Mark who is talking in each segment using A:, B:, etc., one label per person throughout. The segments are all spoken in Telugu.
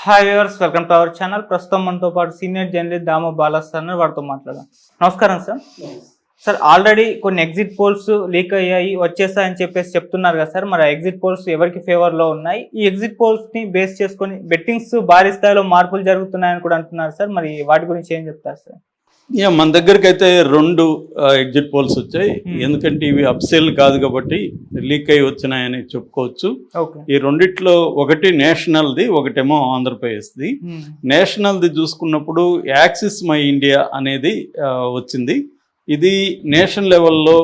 A: Hi viewers, welcome to our channel. ప్రస్తుతం మనతో పాటు సీనియర్ జర్నలిస్ట్ దామో బాలాసార్ వారితో మాట్లాడదాం. నమస్కారం సార్. సార్, ఆల్రెడీ కొన్ని ఎగ్జిట్ పోల్స్ లీక్ అయ్యాయి, వచ్చేసాయని చెప్తున్నారు కదా సార్. మరి ఎగ్జిట్ పోల్స్ ఎవరికి ఫేవర్లో ఉన్నాయి? ఈ ఎగ్జిట్ పోల్స్ని బేస్ చేసుకొని బెట్టింగ్స్ భారీ స్థాయిలో మార్పులు జరుగుతున్నాయని కూడా అంటున్నారు సార్. మరి వాటి గురించి ఏం చెప్తారు సార్?
B: మన దగ్గరికి అయితే 2 ఎగ్జిట్ పోల్స్ వచ్చాయి. ఎందుకంటే ఇవి అప్సేల్ కాదు కాబట్టి లీక్ అయ్యి వచ్చినాయని చెప్పుకోవచ్చు. ఈ రెండిట్లో ఒకటి నేషనల్ది, ఒకటేమో ఆంధ్రప్రదేశ్ది. నేషనల్ది చూసుకున్నప్పుడు యాక్సిస్ మై ఇండియా అనేది వచ్చింది. ఇది నేషనల్ లెవెల్లో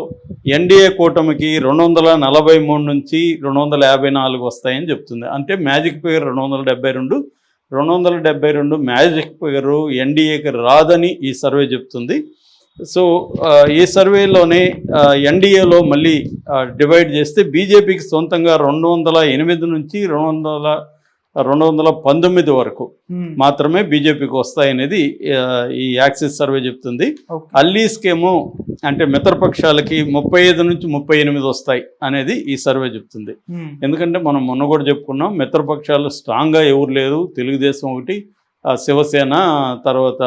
B: ఎన్డీఏ కూటమికి 243 నుంచి 254 వస్తాయని చెప్తుంది. అంటే మ్యాజిక్ ఫిగర్ 272 మ్యాజిక్ ఫిగరు ఎన్డీఏకి రాదని ఈ సర్వే చెప్తుంది. సో ఈ సర్వేలోనే ఎన్డీఏలో మళ్ళీ డివైడ్ చేస్తే బీజేపీకి సొంతంగా 208 నుంచి 219 వరకు మాత్రమే బీజేపీకి వస్తాయనేది ఈ యాక్సిస్ సర్వే చెప్తుంది. అల్లీస్కేమో అంటే మిత్రపక్షాలకి 35 నుంచి 38 వస్తాయి అనేది ఈ సర్వే చెప్తుంది. ఎందుకంటే మనం మొన్న కూడా చెప్పుకున్నాం, మిత్రపక్షాలు స్ట్రాంగ్గా ఎవరు లేరు. తెలుగుదేశం ఒకటి, శివసేన, తర్వాత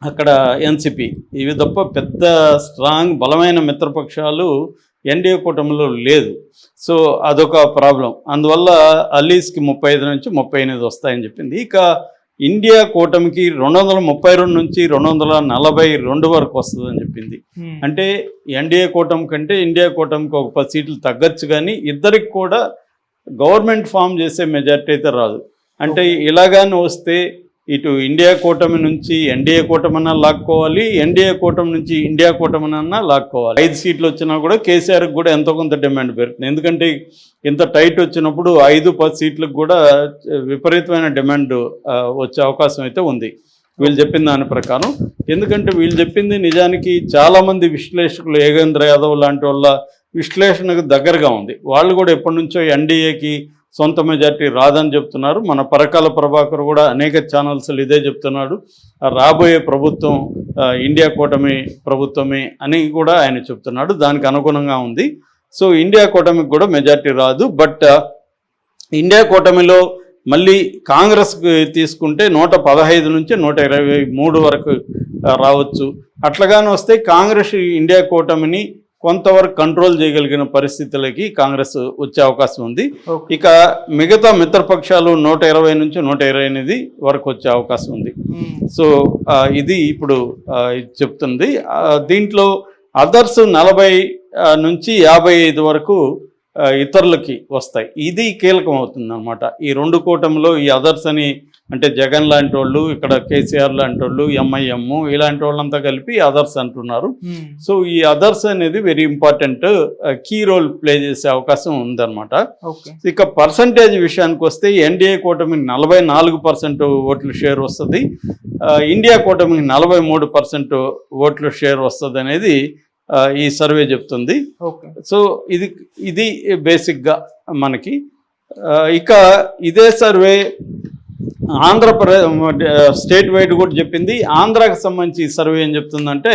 B: అక్కడ ఎన్సిపి, ఇవి తప్ప పెద్ద స్ట్రాంగ్ బలమైన మిత్రపక్షాలు ఎన్డీఏ కూటమిలో లేదు. సో అదొక ప్రాబ్లం. అందువల్ల అల్లీస్కి 35 నుంచి 38 వస్తాయని చెప్పింది. ఇక ఇండియా కూటమికి 232 నుంచి 242 వరకు వస్తుందని చెప్పింది. అంటే ఎన్డీఏ కూటమి కంటే ఇండియా కూటమికి ఒక 10 సీట్లు తగ్గచ్చు, కానీ ఇద్దరికి కూడా గవర్నమెంట్ ఫామ్ చేసే మెజార్టీ అయితే రాదు. అంటే ఇలాగానే వస్తే ఇటు ఇండియా కూటమి నుంచి ఎన్డీఏ కూటమన్నా లాక్కోవాలి, ఎన్డీఏ కూటమి నుంచి ఇండియా కూటమన్నా లాక్కోవాలి. 5 సీట్లు వచ్చినా కూడా కేసీఆర్కి కూడా ఎంతో కొంత డిమాండ్ పెరుగుతుంది. ఎందుకంటే ఇంత టైట్ వచ్చినప్పుడు 5-10 సీట్లకు కూడా విపరీతమైన డిమాండ్ వచ్చే అవకాశం అయితే ఉంది వీళ్ళు చెప్పిన దాని ప్రకారం. ఎందుకంటే వీళ్ళు చెప్పింది నిజానికి చాలామంది విశ్లేషకులు, యోగేంద్ర యాదవ్ లాంటి వాళ్ళ విశ్లేషణకు దగ్గరగా ఉంది. వాళ్ళు కూడా ఎప్పటి నుంచో ఎన్డీఏకి సొంత మెజార్టీ రాదని చెప్తున్నారు. మన పరకాల ప్రభాకర్ కూడా అనేక ఛానల్స్లో ఇదే చెప్తున్నాడు. రాబోయే ప్రభుత్వం ఇండియా కూటమి ప్రభుత్వమే అని కూడా ఆయన చెప్తున్నాడు. దానికి అనుగుణంగా ఉంది. సో ఇండియా కూటమికి కూడా మెజార్టీ రాదు. బట్ ఇండియా కూటమిలో మళ్ళీ కాంగ్రెస్కి తీసుకుంటే 115 నుంచి 123 వరకు రావచ్చు. అట్లాగానే వస్తే కాంగ్రెస్ ఇండియా కూటమిని కొంతవరకు కంట్రోల్ చేయగలిగిన పరిస్థితులకి కాంగ్రెస్ వచ్చే అవకాశం ఉంది. ఇక మిగతా మిత్రపక్షాలు 120 నుంచి 128 వరకు వచ్చే అవకాశం ఉంది. సో ఇది ఇప్పుడు చెప్తుంది. దీంట్లో అదర్స్ 40 నుంచి 55 వరకు ఇతరులకి వస్తాయి. ఇది కీలకం అవుతుంది అన్నమాట. ఈ 2 కూటమిలో ఈ అదర్స్ అని అంటే జగన్ లాంటి వాళ్ళు, ఇక్కడ కేసీఆర్ లాంటి వాళ్ళు, ఎంఐఎం ఇలాంటి వాళ్ళంతా కలిపి అదర్స్ అంటున్నారు. సో ఈ అదర్స్ అనేది very important, key role play చేసే అవకాశం ఉందన్నమాట. ఇక పర్సంటేజ్ విషయానికి వస్తే ఎన్డీఏ కూటమికి 44% ఓట్ల షేర్ వస్తుంది, ఇండియా కూటమికి 43% ఓట్ల షేర్ వస్తుంది అనేది ఈ సర్వే చెప్తుంది. సో ఇది బేసిక్గా మనకి. ఇక ఇదే సర్వే ఆంధ్రప్రదేశ్ స్టేట్ వైడ్ కూడా చెప్పింది. ఆంధ్రాకి సంబంధించి ఈ సర్వే ఏం చెప్తుందంటే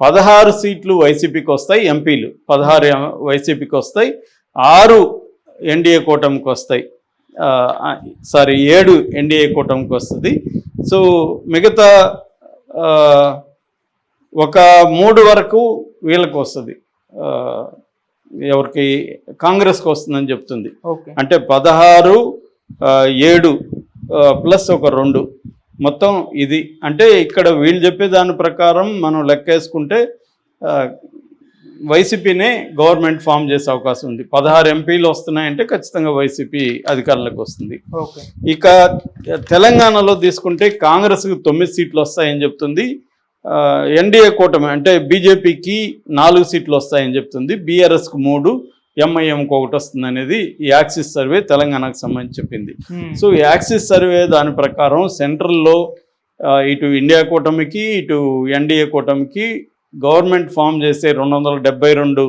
B: 16 సీట్లు వైసీపీకి వస్తాయి, ఎంపీలు 16 వైసీపీకి వస్తాయి, 6 ఎన్డీఏ కూటమికి వస్తాయి, 7 ఎన్డీఏ కూటమికి వస్తుంది. సో మిగతా ఒక 3 వరకు వీళ్ళకి వస్తుంది, ఎవరికి కాంగ్రెస్కి వస్తుందని చెప్తుంది. అంటే 16, 7 ప్లస్ ఒక 2 మొత్తం ఇది. అంటే ఇక్కడ వీళ్ళు చెప్పే దాని ప్రకారం మనం లెక్కేసుకుంటే వైసీపీనే గవర్నమెంట్ ఫామ్ చేసే అవకాశం ఉంది. 16 ఎంపీలు వస్తున్నాయంటే ఖచ్చితంగా వైసీపీ అధికారంలోకి వస్తుంది. ఇక తెలంగాణలో తీసుకుంటే కాంగ్రెస్కి 9 సీట్లు వస్తాయని చెప్తుంది. ఎన్డీఏ కూటమి అంటే బీజేపీకి 4 సీట్లు వస్తాయని చెప్తుంది. బీఆర్ఎస్కి 3, ఎంఐఎంకి 1 వస్తుంది అనేది ఈ యాక్సిస్ సర్వే తెలంగాణకు సంబంధించి చెప్పింది. సో యాక్సిస్ సర్వే దాని ప్రకారం సెంట్రల్లో ఇటు ఇండియా కూటమికి ఇటు ఎన్డీఏ కూటమికి గవర్నమెంట్ ఫామ్ చేసే 272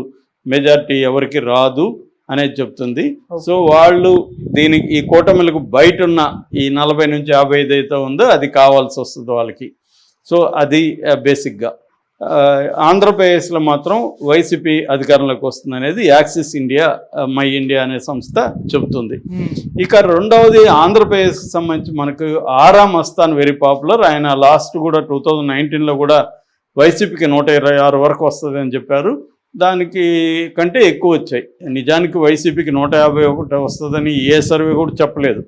B: మెజార్టీ ఎవరికి రాదు అనేది చెప్తుంది. సో వాళ్ళు దీనికి ఈ కూటమిలకు బయట ఉన్న ఈ 40 నుంచి 55 అయితే ఉందో అది కావాల్సి వస్తుంది వాళ్ళకి. సో అది బేసిక్గా. ఆంధ్రప్రదేశ్లో మాత్రం వైసీపీ అధికారంలోకి వస్తుంది అనేది యాక్సిస్ ఇండియా మై ఇండియా అనే సంస్థ చెబుతుంది. ఇక రెండవది ఆంధ్రప్రదేశ్కి సంబంధించి మనకు ఆరా మస్తాన్ వెరీ పాపులర్. ఆయన లాస్ట్ కూడా 2019లో కూడా వైసీపీకి 126 వరకు వస్తుంది అని చెప్పారు. దానికి కంటే ఎక్కువ వచ్చాయి. నిజానికి వైసీపీకి 151 వస్తుందని ఏ సర్వే కూడా చెప్పలేదు.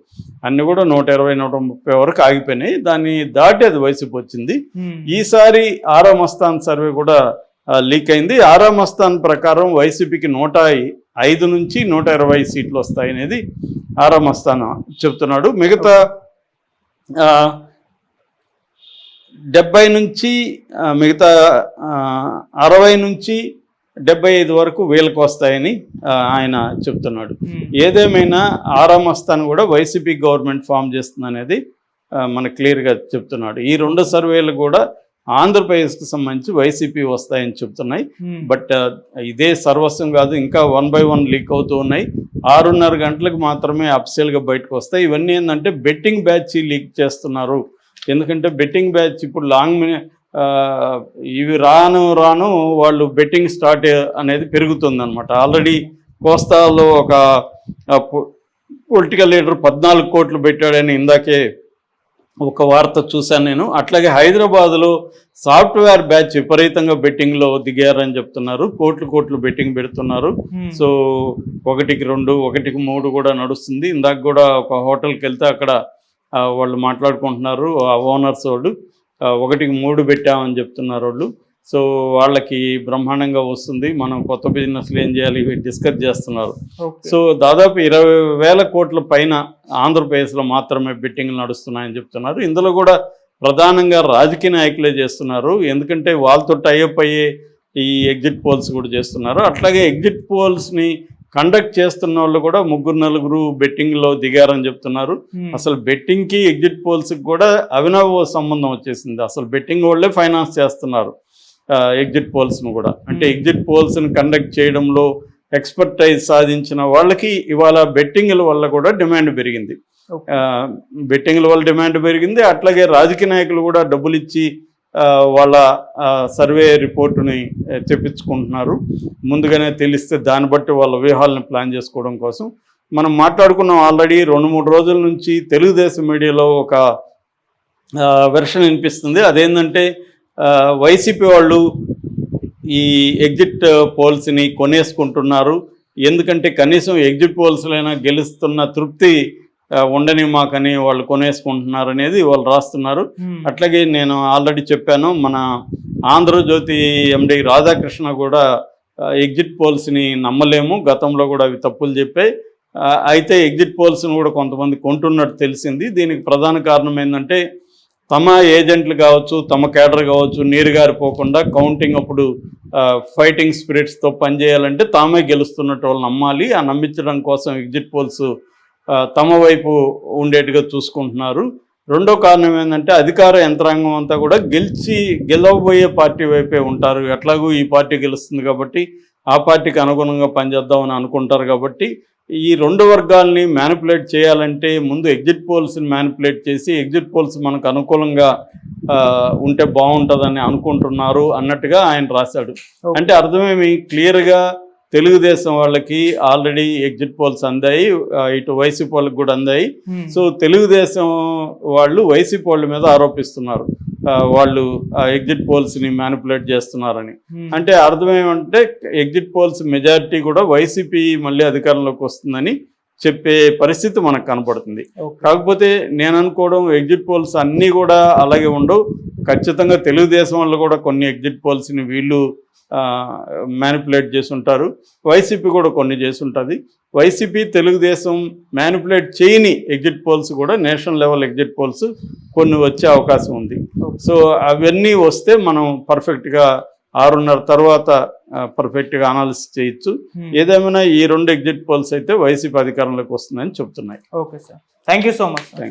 B: అన్నీ కూడా 120, 130 వరకు ఆగిపోయినాయి. దాన్ని దాటి అది వైసీపీ వచ్చింది. ఈసారి ఆరా మస్తాన్ సర్వే కూడా లీక్ అయింది. ఆరా మస్తాన్ ప్రకారం వైసీపీకి 105 నుంచి 120 సీట్లు వస్తాయి అనేది ఆరా మస్తాన్ చెప్తున్నాడు. మిగతా 70 నుంచి మిగతా 60 నుంచి 75 వరకు వీళ్ళకి వస్తాయని ఆయన చెప్తున్నాడు. ఏదేమైనా ఆరా మస్తాన్ కూడా వైసీపీ గవర్నమెంట్ ఫామ్ చేస్తుంది అనేది మనకు క్లియర్గా చెప్తున్నాడు. ఈ 2 సర్వేలు కూడా ఆంధ్రప్రదేశ్కి సంబంధించి వైసీపీ వస్తాయని చెప్తున్నాయి. బట్ ఇదే సర్వస్వం కాదు, ఇంకా 1 by 1 లీక్ అవుతూ ఉన్నాయి. 6:30 గంటలకు మాత్రమే అఫీషియల్గా బయటకు వస్తాయి. ఇవన్నీ ఏంటంటే బెట్టింగ్ బ్యాచ్ లీక్ చేస్తున్నారు. ఎందుకంటే బెట్టింగ్ బ్యాచ్ ఇప్పుడు ఇవి రాను వాళ్ళు బెట్టింగ్ స్టార్ట్ అనేది పెరుగుతుంది అనమాట. ఆల్రెడీ కోస్తాలో ఒక పొలిటికల్ లీడర్ 14 కోట్లు పెట్టాడని ఇందాకే ఒక వార్త చూశాను నేను. అట్లాగే హైదరాబాద్లో సాఫ్ట్వేర్ బ్యాచ్ విపరీతంగా బెట్టింగ్లో దిగారని చెప్తున్నారు. కోట్లు బెట్టింగ్ పెడుతున్నారు. సో 1కి 2, 1కి 3 కూడా నడుస్తుంది. ఇందాక కూడా ఒక హోటల్కి వెళ్తే అక్కడ వాళ్ళు మాట్లాడుకుంటున్నారు. ఆ ఓనర్స్ వాళ్ళు 1కి 3 పెట్టామని చెప్తున్నారు వాళ్ళు. సో వాళ్ళకి బ్రహ్మాండంగా వస్తుంది. మనం కొత్త బిజినెస్లు ఏం చేయాలి డిస్కస్ చేస్తున్నారు. సో దాదాపు 20,000 కోట్ల పైన ఆంధ్రప్రదేశ్లో మాత్రమే బెట్టింగ్లు నడుస్తున్నాయని చెప్తున్నారు. ఇందులో కూడా ప్రధానంగా రాజకీయ నాయకులే చేస్తున్నారు. ఎందుకంటే వాళ్ళతో టైఅప్ అయ్యే ఈ ఎగ్జిట్ పోల్స్ కూడా చేస్తున్నారు. అట్లాగే ఎగ్జిట్ పోల్స్ని కండక్ట్ చేస్తున్న వాళ్ళు కూడా 3-4 బెట్టింగ్లో దిగారని చెప్తున్నారు. అసలు బెట్టింగ్కి ఎగ్జిట్ పోల్స్కి కూడా అవినవ సంబంధం వచ్చేసింది. అసలు బెట్టింగ్ వాళ్ళే ఫైనాన్స్ చేస్తున్నారు ఎగ్జిట్ పోల్స్ను కూడా. అంటే ఎగ్జిట్ పోల్స్ని కండక్ట్ చేయడంలో ఎక్స్పర్టైజ్ సాధించిన వాళ్ళకి ఇవాళ బెట్టింగ్ల వల్ల కూడా డిమాండ్ పెరిగింది. బెట్టింగ్ల వల్ల డిమాండ్ పెరిగింది. అట్లాగే రాజకీయ నాయకులు కూడా డబ్బులు ఇచ్చి వాళ్ళ సర్వే రిపోర్టుని తెప్పించుకుంటున్నారు. ముందుగానే తెలిస్తే దాన్ని బట్టి వాళ్ళ వ్యూహాలను ప్లాన్ చేసుకోవడం కోసం. మనం మాట్లాడుకున్నాం ఆల్రెడీ 2-3 రోజుల నుంచి తెలుగుదేశం మీడియాలో ఒక వెర్షన్ వినిపిస్తుంది. అదేంటంటే వైసీపీ వాళ్ళు ఈ ఎగ్జిట్ పోల్స్ని కొనేసుకుంటున్నారు. ఎందుకంటే కనీసం ఎగ్జిట్ పోల్స్లైనా గెలుస్తున్న తృప్తి ఉండని మాకని వాళ్ళు కొనేసుకుంటున్నారు అనేది వాళ్ళు రాస్తున్నారు. అట్లాగే నేను ఆల్రెడీ చెప్పాను, మన ఆంధ్రజ్యోతి ఎండి రాధాకృష్ణ కూడా ఎగ్జిట్ పోల్స్ని నమ్మలేము, గతంలో కూడా అవి తప్పులు చెప్పాయి. అయితే ఎగ్జిట్ పోల్స్ని కూడా కొంతమంది కొంటున్నట్టు తెలిసింది. దీనికి ప్రధాన కారణం ఏంటంటే తమ ఏజెంట్లు కావచ్చు, తమ కేడర్ కావచ్చు, నీరుగారిపోకుండా కౌంటింగ్ అప్పుడు ఫైటింగ్ స్పిరిట్స్తో పనిచేయాలంటే తామే గెలుస్తున్నట్టు వాళ్ళు నమ్మాలి. ఆ నమ్మించడం కోసం ఎగ్జిట్ పోల్స్ తమ వైపు ఉండేట్టుగా చూసుకుంటున్నారు. రెండో కారణం ఏంటంటే అధికార యంత్రాంగం అంతా కూడా గెలవబోయే పార్టీ వైపే ఉంటారు. ఎట్లాగూ ఈ పార్టీ గెలుస్తుంది కాబట్టి ఆ పార్టీకి అనుగుణంగా పనిచేద్దామని అనుకుంటారు. కాబట్టి ఈ 2 వర్గాల్ని మ్యానిపులేట్ చేయాలంటే ముందు ఎగ్జిట్ పోల్స్ని మ్యానిపులేట్ చేసి ఎగ్జిట్ పోల్స్ మనకు అనుకూలంగా ఉంటే బాగుంటుందని అనుకుంటున్నారు అన్నట్టుగా ఆయన రాశాడు. అంటే అర్థమేమి, క్లియర్గా తెలుగుదేశం వాళ్ళకి ఆల్రెడీ ఎగ్జిట్ పోల్స్ అందాయి, ఇటు వైసీపీ వాళ్ళకి కూడా అందాయి. సో తెలుగుదేశం వాళ్ళు వైసీపీ వాళ్ళ మీద ఆరోపిస్తున్నారు వాళ్ళు ఎగ్జిట్ పోల్స్ని మ్యానిపులేట్ చేస్తున్నారని. అంటే అర్థం ఏమంటే ఎగ్జిట్ పోల్స్ మెజారిటీ కూడా వైసీపీ మళ్ళీ అధికారంలోకి వస్తుందని చెప్పే పరిస్థితి మనకు కనపడుతుంది. కాకపోతే నేను అనుకోవడం ఎగ్జిట్ పోల్స్ అన్నీ కూడా అలాగే ఉండవు. ఖచ్చితంగా తెలుగుదేశం వాళ్ళు కూడా కొన్ని ఎగ్జిట్ పోల్స్ని వీళ్ళు మ్యానిపులేట్ చేసి ఉంటారు. వైసీపీ కూడా కొన్ని చేసి ఉంటుంది. వైసీపీ తెలుగుదేశం మ్యానిపులేట్ చేయని ఎగ్జిట్ పోల్స్ కూడా నేషనల్ లెవెల్ ఎగ్జిట్ పోల్స్ కొన్ని వచ్చే అవకాశం ఉంది. సో అవన్నీ వస్తే మనం పర్ఫెక్ట్గా 6:30 తర్వాత పర్ఫెక్ట్గా అనాలిసిస్ చేయొచ్చు. ఏదేమైనా ఈ 2 ఎగ్జిట్ పోల్స్ అయితే వైసీపీ అధికారంలోకి వస్తుందని చెప్తున్నాయి.
A: Okay sir, thank you so much.
B: Thank you.